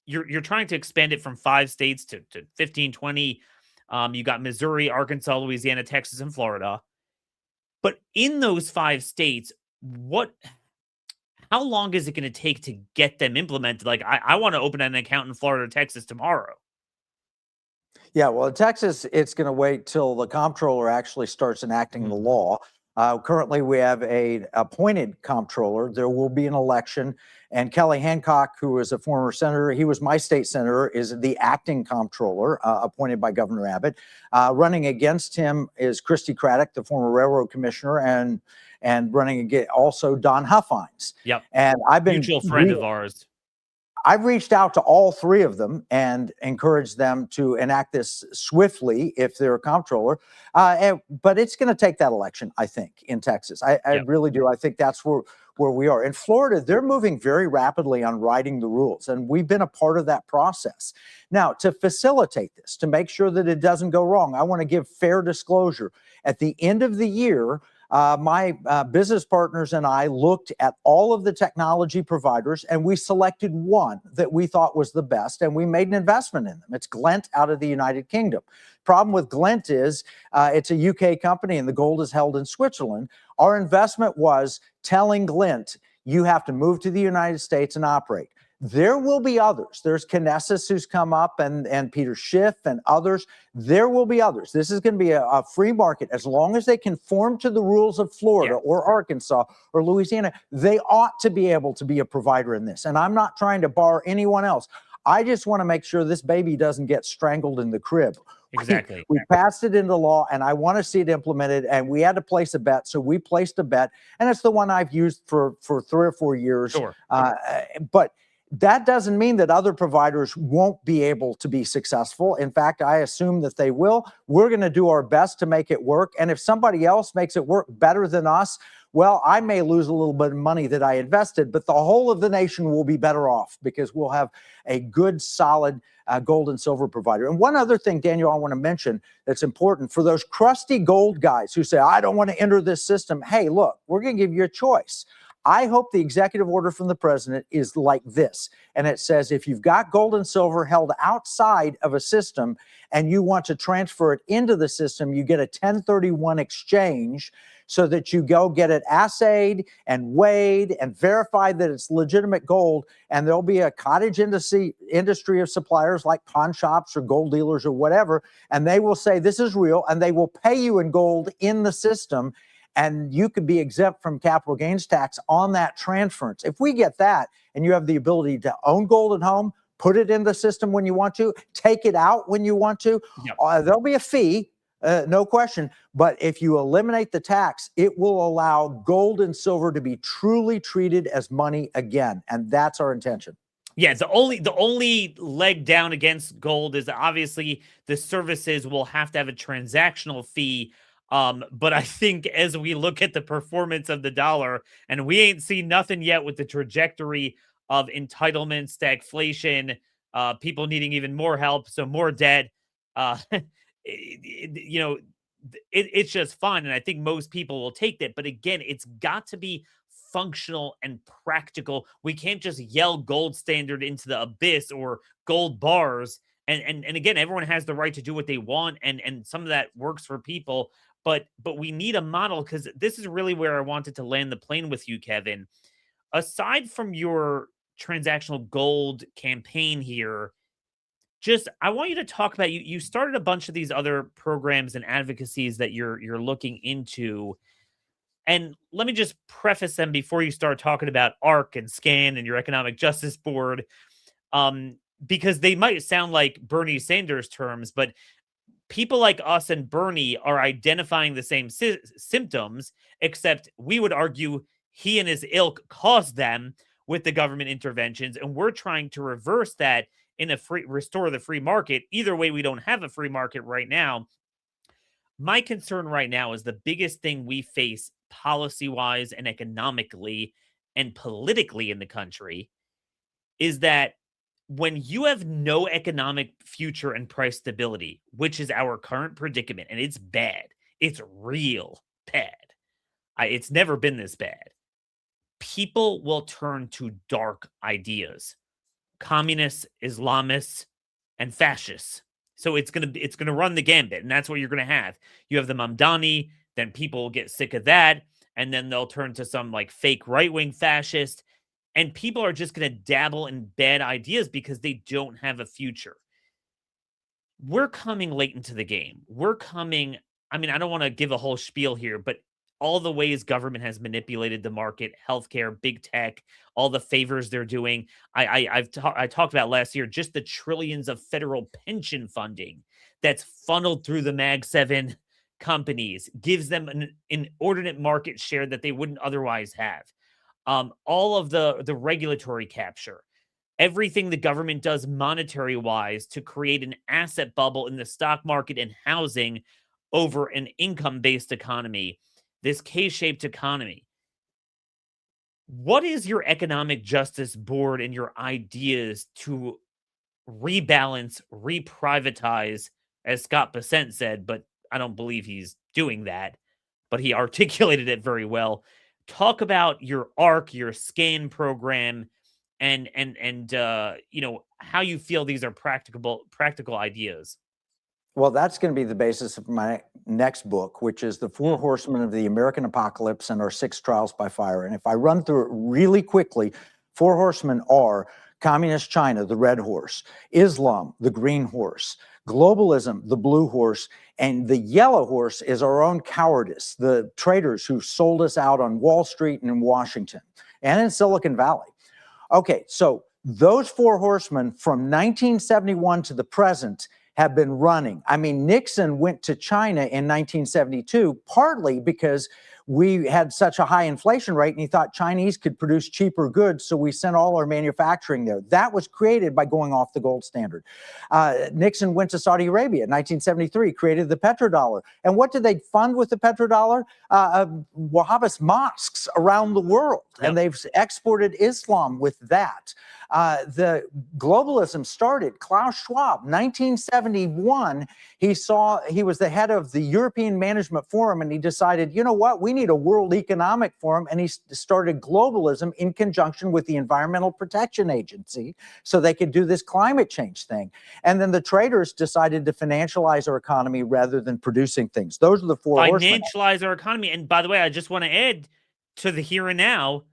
you're trying to expand it from 5 states to 15, 20. You got Missouri, Arkansas, Louisiana, Texas, and Florida. But in those 5 states, how long is it going to take to get them implemented? Like, I want to open an account in Florida or Texas tomorrow. Yeah, well, in Texas, it's going to wait till the comptroller actually starts enacting the law. Currently, we have a appointed comptroller. There will be an election, and Kelly Hancock, who is a former senator, he was my state senator, is the acting comptroller appointed by Governor Abbott. Running against him is Christy Craddock, the former railroad commissioner, and running again also Don Huffines. Yep. And I've been mutual friend of ours. I've reached out to all 3 of them and encouraged them to enact this swiftly if they're a comptroller. But it's going to take that election, I think, in Texas. I really do. I think that's where we are. In Florida, they're moving very rapidly on writing the rules, and we've been a part of that process. Now, to facilitate this, to make sure that it doesn't go wrong, I want to give fair disclosure. At the end of the year, my business partners and I looked at all of the technology providers, and we selected one that we thought was the best, and we made an investment in them. It's Glent out of the United Kingdom. Problem with Glent is it's a UK company, and the gold is held in Switzerland. Our investment was telling Glent, you have to move to the United States and operate. There will be others. There's Kinesis who's come up and Peter Schiff and others. There will be others. This is going to be a free market. As long as they conform to the rules of Florida or Arkansas or Louisiana, they ought to be able to be a provider in this. And I'm not trying to bar anyone else. I just want to make sure this baby doesn't get strangled in the crib. Exactly. We passed it into law, and I want to see it implemented, and we had to place a bet, so we placed a bet, and it's the one I've used for 3 or 4 years. Sure. But That doesn't mean that other providers won't be able to be successful. In fact, I assume that they will. We're going to do our best to make it work. And if somebody else makes it work better than us, well, I may lose a little bit of money that I invested, but the whole of the nation will be better off because we'll have a good, solid gold and silver provider. And one other thing, Daniel, I want to mention that's important for those crusty gold guys who say, I don't want to enter this system. Hey, look, we're going to give you a choice. I hope the executive order from the president is like this. And it says, if you've got gold and silver held outside of a system and you want to transfer it into the system, you get a 1031 exchange so that you go get it assayed and weighed and verified that it's legitimate gold. And there'll be a cottage industry of suppliers like pawn shops or gold dealers or whatever. And they will say, this is real. And they will pay you in gold in the system. And you could be exempt from capital gains tax on that transference. If we get that and you have the ability to own gold at home, put it in the system when you want to, take it out when you want to, there'll be a fee, no question. But if you eliminate the tax, it will allow gold and silver to be truly treated as money again. And that's our intention. Yeah, the only leg down against gold is obviously the services will have to have a transactional fee. But I think as we look at the performance of the dollar, and we ain't seen nothing yet with the trajectory of entitlement, stagflation, people needing even more help, so more debt, it's just fun. And I think most people will take that. But again, it's got to be functional and practical. We can't just yell gold standard into the abyss or gold bars. And again, everyone has the right to do what they want. And some of that works for people. But we need a model, because this is really where I wanted to land the plane with you, Kevin. Aside from your transactional gold campaign here, I want you to talk about, you started a bunch of these other programs and advocacies that you're looking into. And let me just preface them before you start talking about ARC and SCAN and your Economic Justice Board, because they might sound like Bernie Sanders terms, but people like us and Bernie are identifying the same symptoms, except we would argue he and his ilk caused them with the government interventions. And we're trying to reverse that in restore the free market. Either way, we don't have a free market right now. My concern right now is the biggest thing we face policy-wise and economically and politically in the country is that when you have no economic future and price stability, which is our current predicament, and it's bad, it's real bad. It's never been this bad. People will turn to dark ideas, communists, Islamists, and fascists. So it's gonna run the gambit, and that's what you're gonna have. You have the Mamdani, then people will get sick of that, and then they'll turn to some like fake right-wing fascist. And people are just going to dabble in bad ideas because they don't have a future. We're coming late into the game. I don't want to give a whole spiel here, but all the ways government has manipulated the market, healthcare, big tech, all the favors they're doing. I talked about last year, just the trillions of federal pension funding that's funneled through the Mag 7 companies, gives them an inordinate market share that they wouldn't otherwise have. All of the regulatory capture, everything the government does monetary wise to create an asset bubble in the stock market and housing over an income-based economy, this K-shaped economy. What is your Economic Justice Board and your ideas to rebalance, reprivatize, as Scott Bessent said, but I don't believe he's doing that, but he articulated it very well. Talk about your ARC, your SCAN program, and how you feel these are practical ideas. Well, that's going to be the basis of my next book, which is The Four Horsemen of the American Apocalypse and Our Six Trials by Fire. And if I run through it really quickly, four horsemen are Communist China, the red horse, Islam, the green horse, globalism, the blue horse, and the yellow horse is our own cowardice, the traitors who sold us out on Wall Street and in Washington and in Silicon Valley. Okay, so those four horsemen from 1971 to the present have been running. I mean, Nixon went to China in 1972, partly because we had such a high inflation rate, and he thought Chinese could produce cheaper goods, so we sent all our manufacturing there. That was created by going off the gold standard. Nixon went to Saudi Arabia in 1973, created the petrodollar. And what did they fund with the petrodollar? Wahhabist mosques around the world, and they've exported Islam with that. The globalism started. Klaus Schwab, 1971, he was the head of the European Management Forum, and he decided, you know what, we need a World Economic Forum, and he started globalism in conjunction with the Environmental Protection Agency so they could do this climate change thing. And then the traders decided to financialize our economy rather than producing things. Those are the four horsemen. Financialize our economy. And by the way, I just want to add to the here and now,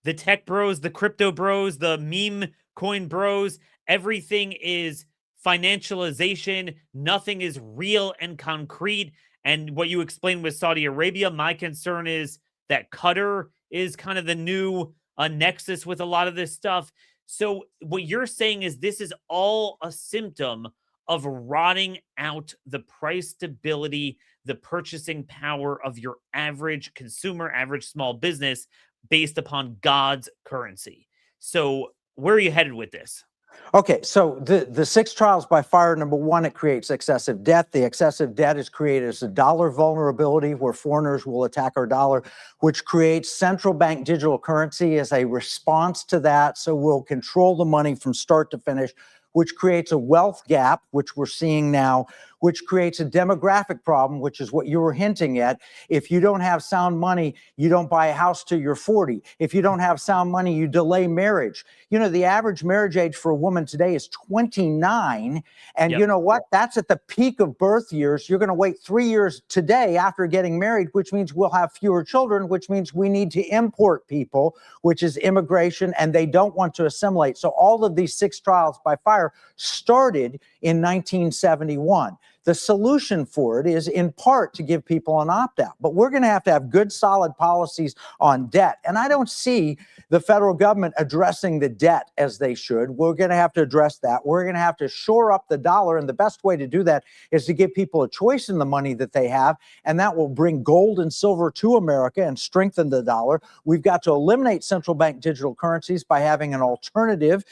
the tech bros, the crypto bros, the meme coin bros, everything is financialization. Nothing is real and concrete. And what you explained with Saudi Arabia, my concern is that Qatar is kind of the new nexus with a lot of this stuff. So what you're saying is this is all a symptom of rotting out the price stability, the purchasing power of your average consumer, average small business based upon God's currency. So where are you headed with this? Okay, so the 6 trials by fire, number one, it creates excessive debt. The excessive debt is created as a dollar vulnerability where foreigners will attack our dollar, which creates central bank digital currency as a response to that. So we'll control the money from start to finish, which creates a wealth gap, which we're seeing now, which creates a demographic problem, which is what you were hinting at. If you don't have sound money, you don't buy a house till you're 40. If you don't have sound money, you delay marriage. You know, the average marriage age for a woman today is 29. And you know what? That's at the peak of birth years. You're going to wait 3 years today after getting married, which means we'll have fewer children, which means we need to import people, which is immigration, and they don't want to assimilate. So all of these 6 trials by fire started in 1971. The solution for it is in part to give people an opt-out, but we're going to have good, solid policies on debt. And I don't see the federal government addressing the debt as they should. We're going to have to address that. We're going to have to shore up the dollar. And the best way to do that is to give people a choice in the money that they have. And that will bring gold and silver to America and strengthen the dollar. We've got to eliminate central bank digital currencies by having an alternative,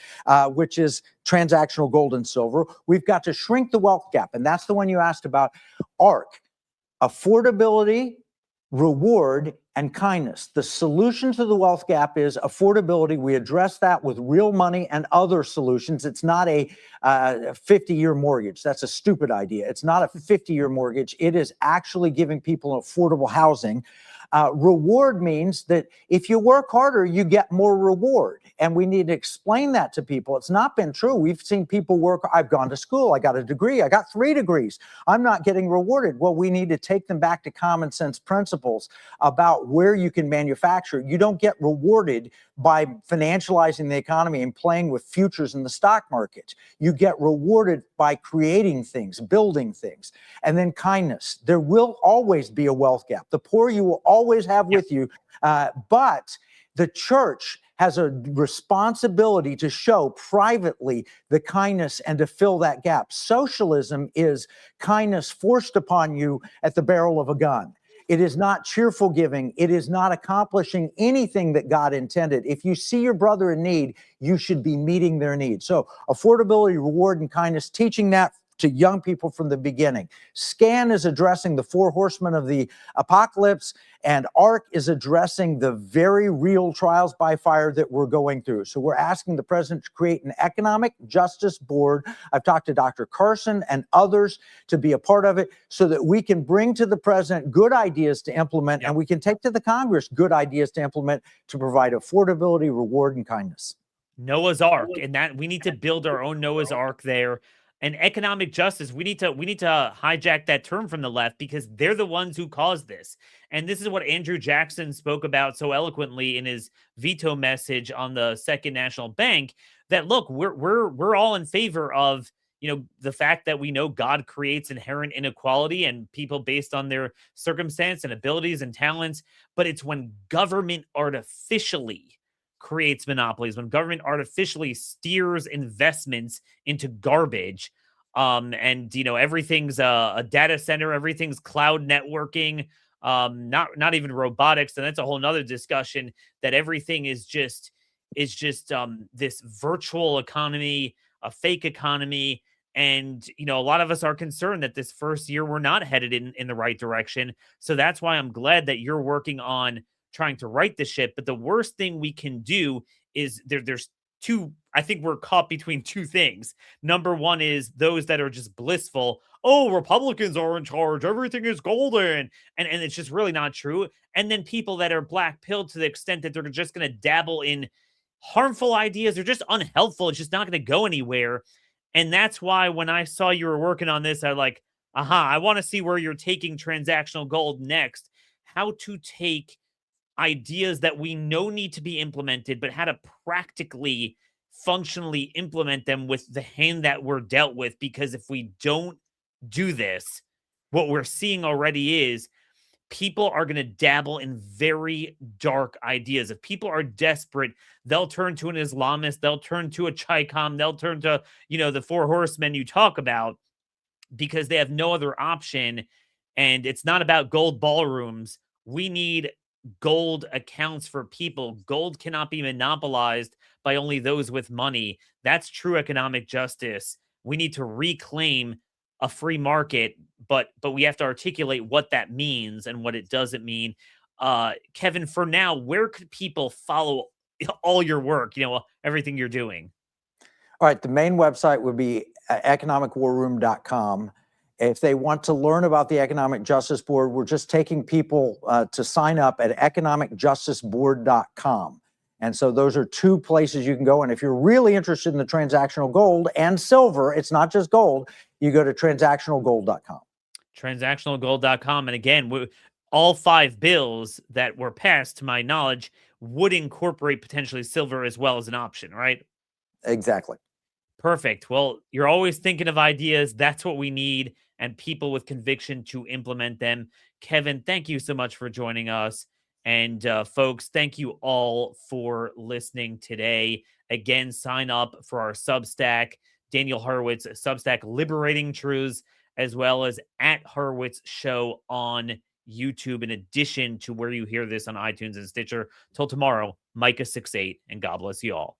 which is transactional gold and silver. We've got to shrink the wealth gap. And that's the one you asked about, ARC, affordability, reward, and kindness. The solution to the wealth gap is affordability. We address that with real money and other solutions. It's not a 50-year mortgage. That's a stupid idea. It's not a 50-year mortgage. It is actually giving people affordable housing. Reward means that if you work harder, you get more reward. And we need to explain that to people. It's not been true. We've seen people work. I've gone to school. I got a degree. I got 3 degrees. I'm not getting rewarded. Well, we need to take them back to common sense principles about where you can manufacture. You don't get rewarded by financializing the economy and playing with futures in the stock market. You get rewarded by creating things, building things. And then kindness. There will always be a wealth gap. The poor you will always have with you, but the church has a responsibility to show privately the kindness and to fill that gap. Socialism is kindness forced upon you at the barrel of a gun. It is not cheerful giving. It is not accomplishing anything that God intended. If you see your brother in need, you should be meeting their needs. So affordability, reward, and kindness, teaching that to young people from the beginning. SCAN is addressing the 4 horsemen of the apocalypse, and ARC is addressing the very real trials by fire that we're going through. So we're asking the president to create an economic justice board. I've talked to Dr. Carson and others to be a part of it so that we can bring to the president good ideas to implement, and we can take to the Congress good ideas to implement to provide affordability, reward, and kindness. Noah's Ark, and that we need to build our own Noah's Ark there. And economic justice, we need to hijack that term from the left because they're the ones who caused this. And this is what Andrew Jackson spoke about so eloquently in his veto message on the Second National Bank, that look, we're all in favor of, you know, the fact that we know God creates inherent inequality and people based on their circumstance and abilities and talents, but it's when government artificially creates monopolies, when government artificially steers investments into garbage, and you know everything's a data center, everything's cloud networking, not even robotics, and that's a whole nother discussion, that everything is just this virtual economy, a fake economy. And a lot of us are concerned that this first year we're not headed in the right direction. So that's why I'm glad that you're working on trying to right the ship. But the worst thing we can do is there's two. I think we're caught between two things. Number one is those that are just blissful. Oh, Republicans are in charge. Everything is golden. And it's just really not true. And then people that are black pilled to the extent that they're just going to dabble in harmful ideas. They're just unhelpful. It's just not going to go anywhere. And that's why when I saw you were working on this, I like, I want to see where you're taking transactional gold next. How to take ideas that we know need to be implemented, but how to practically, functionally implement them with the hand that we're dealt with. Because if we don't do this, what we're seeing already is people are going to dabble in very dark ideas. If people are desperate, they'll turn to an Islamist, they'll turn to a Chicom, they'll turn to, the four horsemen you talk about, because they have no other option. And it's not about gold ballrooms. We need gold accounts for people. Gold cannot be monopolized by only those with money. That's true economic justice. We need to reclaim a free market, but we have to articulate what that means and what it doesn't mean. Kevin, for now, where could people follow all your work, everything you're doing? All right, the main website would be economicwarroom.com. If they want to learn about the Economic Justice Board, we're just taking people to sign up at economicjusticeboard.com. And so those are two places you can go. And if you're really interested in the transactional gold and silver, it's not just gold, you go to transactionalgold.com. Transactionalgold.com. And again, all 5 bills that were passed, to my knowledge, would incorporate potentially silver as well as an option, right? Exactly. Perfect. Well, you're always thinking of ideas. That's what we need, and people with conviction to implement them. Kevin, thank you so much for joining us. And folks, thank you all for listening today. Again, sign up for our Substack, Daniel Horowitz Substack, Liberating Truths, as well as at Horowitz Show on YouTube, in addition to where you hear this on iTunes and Stitcher. Till tomorrow, Micah 6'8", and God bless you all.